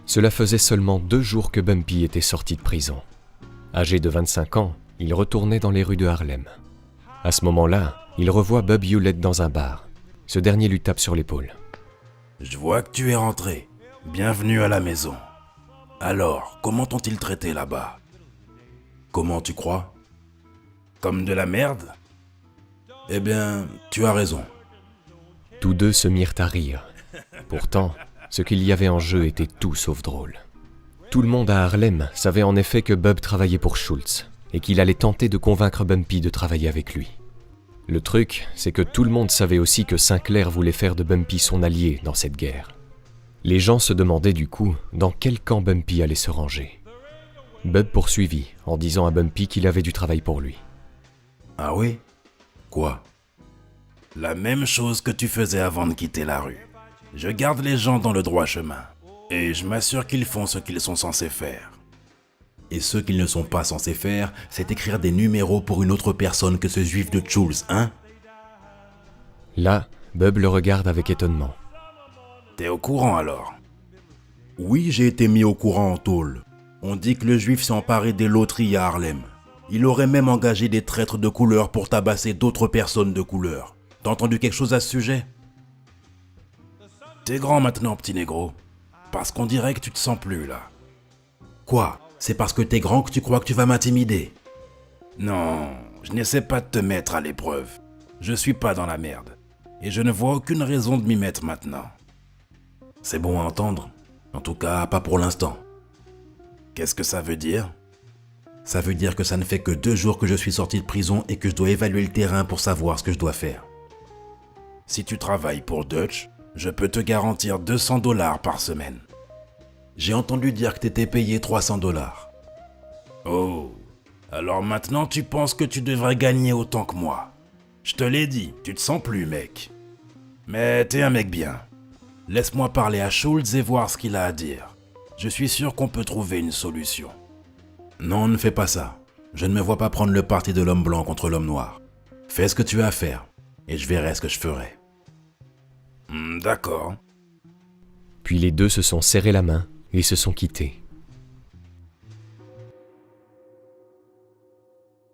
Cela faisait seulement 2 jours que Bumpy était sorti de prison. Âgé de 25 ans, il retournait dans les rues de Harlem. À ce moment-là, il revoit Bub Hewlett dans un bar. Ce dernier lui tape sur l'épaule. « Je vois que tu es rentré. Bienvenue à la maison. Alors, comment t'ont-ils traité là-bas? » « Comment tu crois? Comme de la merde? Eh bien, tu as raison. » Tous deux se mirent à rire. Pourtant, ce qu'il y avait en jeu était tout sauf drôle. Tout le monde à Harlem savait en effet que Bub travaillait pour Schultz et qu'il allait tenter de convaincre Bumpy de travailler avec lui. Le truc, c'est que tout le monde savait aussi que Sinclair voulait faire de Bumpy son allié dans cette guerre. Les gens se demandaient du coup dans quel camp Bumpy allait se ranger. Bub poursuivit en disant à Bumpy qu'il avait du travail pour lui. « Ah oui? Quoi? » « La même chose que tu faisais avant de quitter la rue. Je garde les gens dans le droit chemin. Et je m'assure qu'ils font ce qu'ils sont censés faire. Et ce qu'ils ne sont pas censés faire, c'est écrire des numéros pour une autre personne que ce juif de Schultz, hein? Là, Bub le regarde avec étonnement. T'es au courant alors? Oui, j'ai été mis au courant en tôle. On dit que le juif s'est emparé des loteries à Harlem. Il aurait même engagé des traîtres de couleur pour tabasser d'autres personnes de couleur. T'as entendu quelque chose à ce sujet? T'es grand maintenant, petit négro. Parce qu'on dirait que tu te sens plus là. Quoi? C'est parce que t'es grand que tu crois que tu vas m'intimider? Non, je n'essaie pas de te mettre à l'épreuve. Je suis pas dans la merde. Et je ne vois aucune raison de m'y mettre maintenant. C'est bon à entendre. En tout cas, pas pour l'instant. Qu'est-ce que ça veut dire? Ça veut dire que ça ne fait que 2 jours que je suis sorti de prison et que je dois évaluer le terrain pour savoir ce que je dois faire. Si tu travailles pour Dutch, je peux te garantir 200 $ par semaine. J'ai entendu dire que t'étais payé 300 $. Oh, alors maintenant tu penses que tu devrais gagner autant que moi. Je te l'ai dit, tu te sens plus, mec. Mais t'es un mec bien. Laisse-moi parler à Schultz et voir ce qu'il a à dire. Je suis sûr qu'on peut trouver une solution. Non, ne fais pas ça. Je ne me vois pas prendre le parti de l'homme blanc contre l'homme noir. Fais ce que tu as à faire, et je verrai ce que je ferai. D'accord. Puis les deux se sont serrés la main et se sont quittés.